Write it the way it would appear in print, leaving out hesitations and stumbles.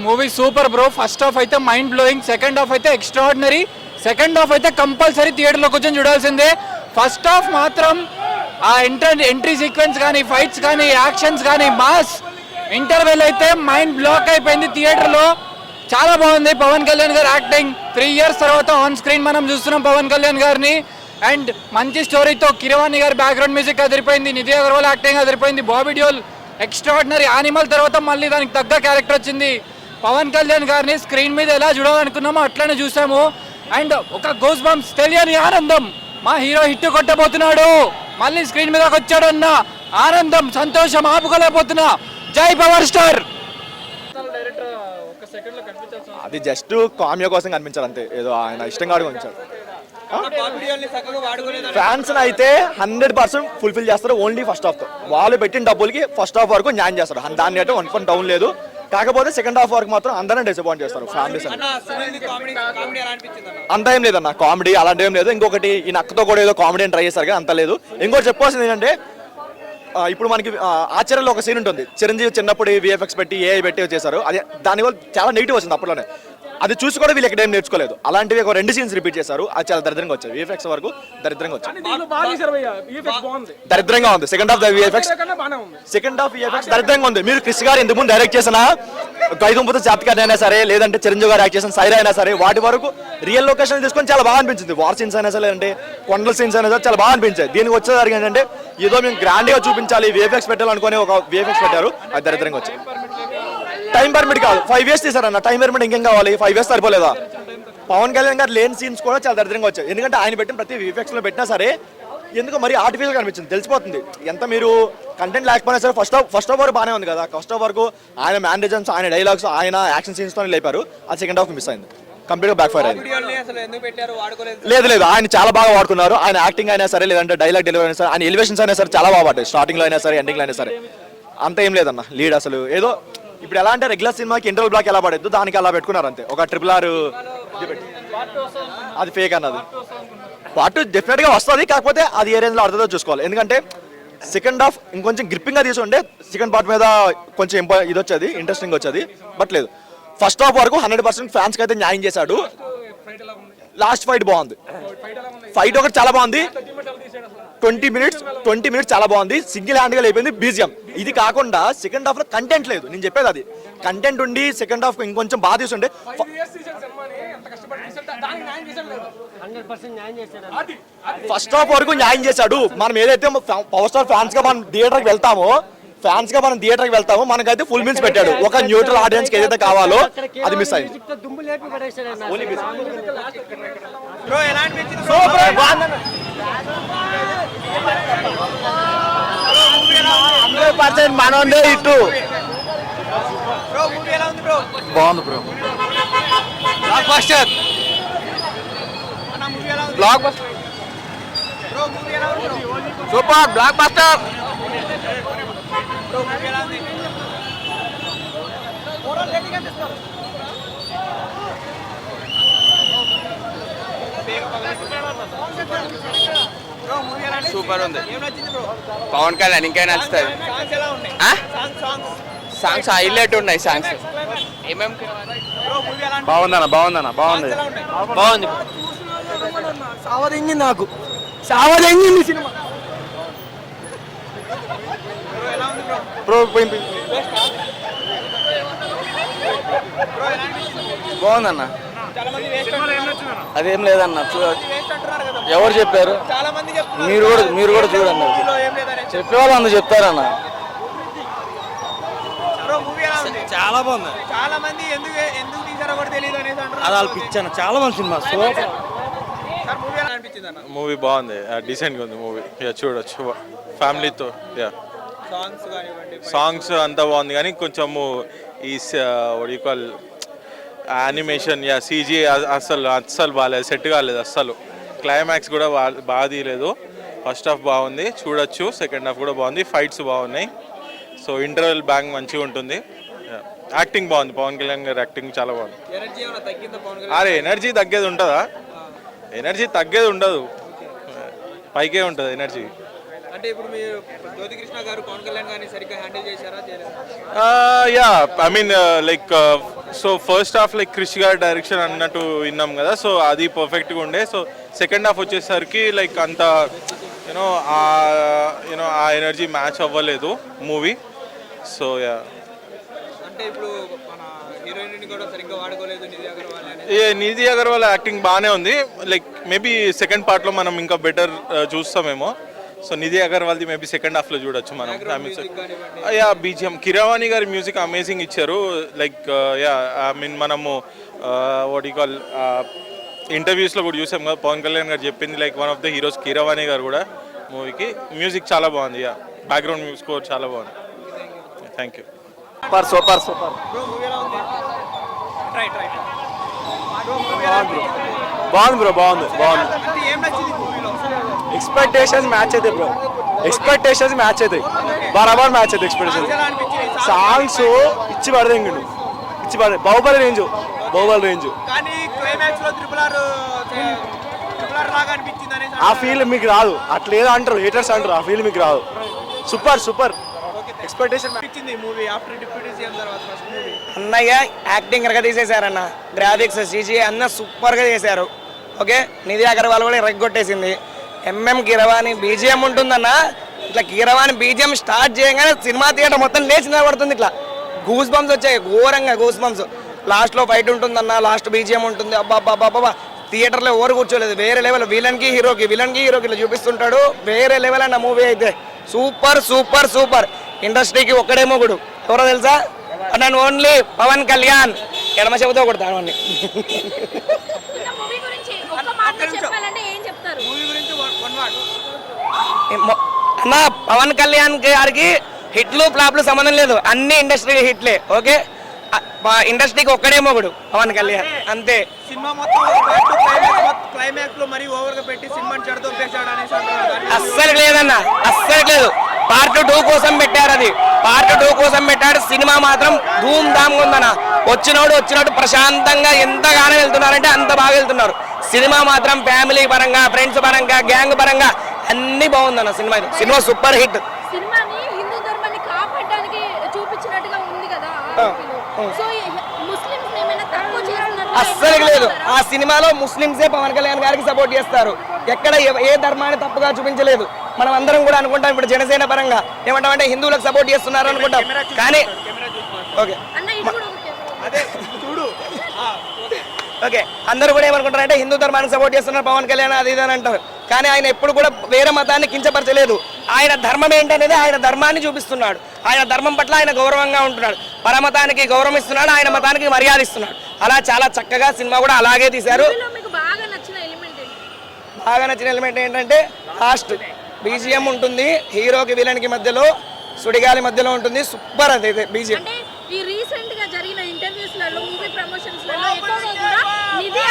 Movie super bro. First half అయితే mind blowing, second half అయితే extraordinary. Second half అయితే compulsory థియేటర్లో కూర్చొని చూడాల్సిందే. ఫస్ట్ హాఫ్ మాత్రం ఆ ఎంట్రీ సీక్వెన్స్ కానీ, ఫైట్స్ కానీ, యాక్షన్స్ కానీ మాస్. ఇంటర్వెల్ అయితే మైండ్ బ్లాక్ అయిపోయింది థియేటర్లో. చాలా బాగుంది పవన్ కళ్యాణ్ గారు యాక్టింగ్. 3 years తర్వాత ఆన్ స్క్రీన్ మనం చూస్తున్నాం పవన్ కళ్యాణ్ గారిని. అండ్ మంచి స్టోరీతో కిరవాణి గారి బ్యాక్గ్రౌండ్ మ్యూజిక్ అదిరిపోయింది, నిధి అగర్వాల్ యాక్టింగ్ అదిరిపోయింది, బాబీ డియోల్ ఎక్స్ట్రాడినరీ. యానిమల్ తర్వాత మళ్ళీ దానికి తగ్గ క్యారెక్టర్ వచ్చింది. పవన్ కళ్యాణ్ గారిని స్క్రీన్ మీద ఎలా చూడాలనుకున్నామో అట్లనే చూసాము. అండ్ ఒక గోస్ బంప్స్, తెలియని ఆనందం. మా హీరో హిట్ కొట్టబోతున్నాడు, మళ్ళీ స్క్రీన్ మీదకి వచ్చాడు అన్న ఆనందం, సంతోషం ఆపుకోలేకపోతున్నా. జై పవర్ స్టార్. అది జస్ట్ కామియో కోసం కనిపించారు అంతే, ఏదో ఆయన ఇష్టంగా ఉంచారు. ఫ్యాన్స్ అయితే 100% ఫుల్ఫిల్ చేస్తారు ఓన్లీ ఫస్ట్ హాఫ్ తో. వాళ్ళు పెట్టిన డబ్బులకి ఫస్ట్ హాఫ్ వరకు న్యాయం చేస్తారు, దాన్ని అయితే 1 డౌన్ లేదు. కాకపోతే సెకండ్ హాఫ్ వరకు మాత్రం అందరినీ డిసప్పాయింట్ చేస్తారు ఫ్యామిలీస్. అంత ఏం లేదన్న కామెడీ అలాంటి ఏం లేదు. ఇంకొకటి ఈ నక్కతో కూడా ఏదో కామెడీ అని ట్రై చేస్తారు కానీ అంత లేదు. ఇంకోటి చెప్పాల్సింది ఏంటంటే ఇప్పుడు మనకి ఆచరణలో ఒక సీన్ ఉంటుంది, చిరంజీవి చిన్నప్పుడు విఎఫ్ఎక్స్ పెట్టి ఏఐ పెట్టి చేశారు. అది దానివల్ల చాలా నెగిటివ్ వచ్చింది అప్పట్లోనే. అది చూసి కూడా వీళ్ళు ఎక్కడేం నేర్చుకోలేదు. అలాంటివి ఒక 2 సీన్స్ రిపీట్ చేశారు, అది చాలా దరిద్రంగా వచ్చాయి. విఎఫ్ఎక్స్ వరకు దరిద్రంగా వచ్చాయి, దరిద్రంగా ఉంది. సెకండ్ హాఫ్ విఎఫ్ఎక్స్ దరిద్రంగా ఉంది. మీరు క్రిష్ గారు ఇంతకు ముందు డైరెక్ట్ చేసిన గైదుంపుతో జాతకాన్ని అయినా సరే, లేదంటే చిరంజీవి గారు యాక్ట్ చేసిన సైరా అయినా సరే, వాటి వరకు రియల్ లొకేషన్ తీసుకొని చాలా బాగా అనిపించింది. వార్ సీన్స్ అయినా సరే, లేదంటే కొండల సీన్స్ అయినా సరే చాలా బాగా అనిపించాయి. దీనికి వచ్చేసరికి ఏంటంటే ఏదో మేము గ్రాండ్ గా చూపించాలి, విఎఫ్ఎక్స్ పెట్టాలనుకుని ఒక విఎఫ్ఎక్స్ పెట్టారు, అది దరిద్రంగా వచ్చాయి. టైం పర్మిట్ కాదు, 5 years తీసారన్న. టైం పర్మిట్ ఇంకేం కావాలి, 5 years సరిపోలేదా? పవన్ కళ్యాణ్ గారు లేని సీన్స్ కూడా చాలా దరిద్రంగా వచ్చాయి. ఎందుకంటే ఆయన పెట్టిన ప్రతి విఎఫ్ఎక్స్ లో పెట్టినా సరే ఎందుకు మరి ఆర్టిఫిషియల్ కనిపించింది, తెలిసిపోతుంది. ఎంత మీరు కంటెంట్ లేకపోయినా సరే ఫస్ట్ హాఫ్ వరకు బాగానే ఉంది కదా. ఫస్ట్ హాఫ్ వరకు ఆయన మ్యానరిజమ్స్, ఆయన డైలాగ్స్, ఆయన యాక్షన్ సీన్స్ తో లేపారు. అది సెకండ్ హాఫ్ మిస్ అయింది, కంప్లీట్ గా బ్యాక్ ఫైర్ అయింది. లేదు ఆయన చాలా బాగా వాడుకున్నారు. ఆయన యాక్టింగ్ అయినా సరే, లేదంటే డైలాగ్ డెలివరీ అయినా సరే, ఆయన ఎలివేషన్స్ అయినా సరే చాలా బాగా పడ్డాయి. స్టార్టింగ్ లో అయినా సరే, ఎండింగ్ లో అయినా సరే అంత ఏం లేదన్న. లీడ్ అసలు ఏదో ఇప్పుడు ఎలా అంటే రెగ్యులర్ సినిమాకి ఇంటర్వల్ బ్లాక్ ఎలా పడేద్దు దానికి అలా పెట్టుకున్నారు అంతే. ఒక RRR అది ఫేక్ అన్నది. పార్ట్ డెఫినెట్ గా వస్తుంది, కాకపోతే అది ఏ రేంజ్ లో అర్థంతో చూసుకోవాలి. ఎందుకంటే సెకండ్ హాఫ్ ఇంకొంచెం గ్రిప్పింగ్ గా తీసుకుంటే సెకండ్ పార్ట్ మీద కొంచెం ఇది వచ్చేది, ఇంట్రెస్టింగ్ వచ్చేది. బట్ లేదు, ఫస్ట్ హాఫ్ వరకు 100% ఫ్యాన్స్ కి అయితే న్యాయం చేశాడు. లాస్ట్ ఫైట్ బాగుంది, ఫైట్ ఒకటి చాలా బాగుంది. 20 minutes చాలా బాగుంది, సింగిల్ హ్యాండ్ గా అయిపోయింది బీజిఎం. ఇది కాకుండా సెకండ్ హాఫ్ లో కంటెంట్ లేదు, నేను చెప్పేది అది. కంటెంట్ ఉండి సెకండ్ హాఫ్ ఇంకొంచెం బాగా తీసుంటే ఫస్ట్ హాఫ్ వరకు న్యాయం చేశాడు. మనం ఏదైతే పవర్ స్టార్ ఫ్యాన్స్ గా మనం థియేటర్కి వెళ్తామో మనకైతే ఫుల్ మీల్స్ పెట్టాడు. ఒక న్యూట్రల్ ఆడియన్స్ కి ఏదైతే కావాలో అది మిస్ అయింది. మనోండే ఇటు బాగుంది bro. Block buster super block buster. Super ఉంది పవన్ కళ్యాణ్, ఇంకా నచ్చుతుంది. సాంగ్స్ హైలైట్ ఉన్నాయి. సాంగ్స్ బాగుంది. సావదెంగింది సినిమా బాగుందన్న. అదేం లేదన్న, ఎవరు చెప్పారు? మీరు కూడా చూడండి, చెప్పేవాళ్ళు అందరూ చెప్తారన్న. చాలా బాగుంది. చాలా మంది ఎందుకు తీసారో కూడా తెలియదు అనేసి అంటారు. అది వాళ్ళ పిచ్చాను, చాలా మంది సినిమా. మూవీ బాగుంది, డీసెంట్గా ఉంది మూవీ. చూడొచ్చు ఫ్యామిలీతో. సాంగ్స్ అంతా బాగుంది కానీ కొంచెము ఈ యానిమేషన్ సీజీ అస్సలు బాగాలేదు, సెట్ కాలేదు అస్సలు. క్లైమాక్స్ కూడా బాగా తీయలేదు. ఫస్ట్ హాఫ్ బాగుంది, చూడొచ్చు. సెకండ్ హాఫ్ కూడా బాగుంది, ఫైట్స్ బాగున్నాయి. సో ఇంటర్వెల్ బ్యాంక్ మంచిగా ఉంటుంది. యాక్టింగ్ బాగుంది, పవన్ కళ్యాణ్ గారి యాక్టింగ్ చాలా బాగుంది. అరే ఎనర్జీ తగ్గేది ఉంటుందా? ఎనర్జీ తగ్గేది ఉండదు, పైకే ఉంటుంది ఎనర్జీ. అంటే ఇప్పుడు మీరు జ్యోతికృష్ణ గారు పవన్ కళ్యాణ్ గారిని సరిగ్గా హ్యాండిల్ చేశారా? Yeah I mean like so first half like Krish గారి డైరెక్షన్ అన్నట్టు విన్నాం కదా, సో అది పర్ఫెక్ట్గా ఉండే. సో సెకండ్ హాఫ్ వచ్చేసరికి లైక్ అంత యూనో ఆ ఎనర్జీ మ్యాచ్ అవ్వలేదు మూవీ. సో యా, అంటే ఇప్పుడు మన హీరోయిన్ కూడా సరిగ్గా వాడుకోలేదు నిధి అగర్వాల్ అని. నిధి అగర్వాల్ యాక్టింగ్ బాగానే ఉంది. లైక్ మేబీ సెకండ్ పార్ట్లో మనం ఇంకా బెటర్ చూస్తామేమో. సో నిధి అగర్వాల్ది మేబీ సెకండ్ హాఫ్లో చూడొచ్చు మనం. యా, బీజిఎం కిరవాణి గారి మ్యూజిక్ అమేజింగ్ ఇచ్చారు. లైక్ యా, ఐ మీన్ మనము వాట్ యు కాల్ ఇంటర్వ్యూస్లో కూడా చూసాం కదా, పవన్ కళ్యాణ్ గారు చెప్పింది like one of the heroes Keeravani గారు కూడా మూవీకి. మ్యూజిక్ చాలా బాగుంది. యా, బ్యాక్గ్రౌండ్ మ్యూజిక్ స్కోర్ చాలా బాగుంది. Thank you. Super bro movie ఎలా ఉంది? రైట్ బాగుంది బ్రో, బాగుంది. అంటే ఏం నచ్చింది మూవీలో? ఎక్స్పెక్టేషన్స్ మ్యాచ్ అయితే బ్రో, ఎక్స్పెక్టేషన్స్ మ్యాచ్ అవుతాయి, బరాబర్ మ్యాచ్ అవుతాయి ఎక్స్పెక్టేషన్. ఎలా అనిపించింది? సాంగ్స్ ఇచ్చి పడదేంగుడు, ఇచ్చి పడే బాహుబలి రేంజ్. కానీ క్లైమాక్స్ లో ట్రిపుల్ ఆర్ లాగా అనిపించింది అనేసి ఆ ఫీల్ మీకు రాదు, అట్లేదో అంటారు హేటర్స్ అంటారు, ఆ ఫీల్ మీకు రాదు. సూపర్ ఎక్స్పెక్టేషన్ అనిపించింది మూవీ ఆఫ్టర్ డిప్యూటీ సీఎం తర్వాత ఫస్ట్ మూవీ. అన్నయ్య యాక్టింగ్ కనుక తీసేశారన్న, గ్రాఫిక్స్ CGI అన్న సూపర్గా చేశారు. ఓకే, నిధి అగర్వాల్ కూడా రెగ్గొట్టేసింది. కీరవాణి బీజిఎం ఉంటుందన్న, ఇట్లా కీరవాణి బీజిఎం స్టార్ట్ చేయగానే సినిమా థియేటర్ మొత్తం లేచి నిలబడుతుంది. ఇట్లా గూస్ బంప్స్ వచ్చాయి, ఘోరంగా గూస్ బంప్స్. లాస్ట్లో ఫైట్ ఉంటుందన్న, లాస్ట్ బీజిఎం ఉంటుంది. అబ్బా థియేటర్లో ఎవరు కూర్చోలేదు. వేరే లెవెల్, విలన్కి హీరోకి ఇట్లా చూపిస్తుంటాడు. వేరే లెవెల్ అన్న మూవీ అయితే సూపర్. ఇండస్ట్రీకి ఒక్కడే మొగుడు ఎవరో తెలుసా? నన్ను ఓన్లీ పవన్ కళ్యాణ్. ఎడమ చెబుతూ కొడతాను అన్ని. మూవీ గురించి వన్ వర్డ్. అన్న, పవన్ కళ్యాణ్ గారికి హిట్లు ఫ్లాప్లు సంబంధం లేదు, అన్ని ఇండస్ట్రీ హిట్లే. ఓకే, ఇండస్ట్రీకి ఒక్కడే మొగుడు పవన్ కళ్యాణ్, అంతే. సినిమా మొత్తం క్లైమాక్స్ లో మరీ ఓవర్ గా పెట్టి సినిమాని చెడదొప్పేశాడు అనేసి అంటున్నారు. అస్సలు లేదు. పార్ట్ 2 కోసం పెట్టారు, అది పార్ట్ 2 కోసం పెట్టాడు. సినిమా మాత్రం ధూమ్ ధామ్ ఉందన్న. వచ్చినట్టు ప్రశాంతంగా ఎంతగానో వెళ్తున్నారంటే అంత బాగా వెళ్తున్నారు. సినిమా మాత్రం ఫ్యామిలీ పరంగా, ఫ్రెండ్స్ పరంగా, గ్యాంగ్ పరంగా అన్ని బాగుందన్న. Cinema super hit. సినిమాని హిందూ ధర్మాన్ని కాపాడడానికి చూపించినట్టుగా ఉంది కదా. సో ముస్లిమ్స్ ఏమైనా తక్కువ చేస్తున్నారు? అస్సలు లేదు. ఆ సినిమాలో ముస్లింసే పవన్ కళ్యాణ్ గారికి సపోర్ట్ చేస్తారు. ఎక్కడ ఏ ధర్మాన్ని తప్పుగా చూపించలేదు. మనం అందరం కూడా అనుకుంటాం ఇప్పుడు జనసేన పరంగా ఏమంటామంటే హిందువులకు సపోర్ట్ చేస్తున్నారు అనుకుంటాం, కానీ ఓకే అన్న ఇది కూడా అదే చూడు. ఓకే, అందరూ కూడా ఏమనుకుంటారంటే హిందూ ధర్మానికి సపోర్ట్ చేస్తున్నారు పవన్ కళ్యాణ్ అది ఇది అని అంటారు. కానీ ఆయన ఎప్పుడు కూడా వేరే మతాన్ని కించపరచలేదు. ఆయన ధర్మం ఏంటనేది ఆయన ధర్మాన్ని చూపిస్తున్నాడు. ఆయన ధర్మం పట్ల ఆయన గౌరవంగా ఉంటున్నాడు. పరమతానికి గౌరవం ఇస్తున్నాడు, ఆయన మతానికి మర్యాద ఇస్తున్నాడు. అలా చాలా చక్కగా సినిమా కూడా అలాగే తీశారు. మీకు బాగా నచ్చిన ఎలిమెంట్ ఏంటి? బాగా నచ్చిన ఎలిమెంట్ ఏంటంటే లాస్ట్ బీజిఎం ఉంటుంది. హీరోకి విలన్కి మధ్యలో, సుడిగాలి మధ్యలో ఉంటుంది. సూపర్ అది బీజిఎం. అంటే ఈ రీసెంట్ గా జరిగిన ఇంటర్వ్యూస్ లలో, మూవీ ప్రమోషన్స్ లలో ఎక్కువగా కూడా నిధి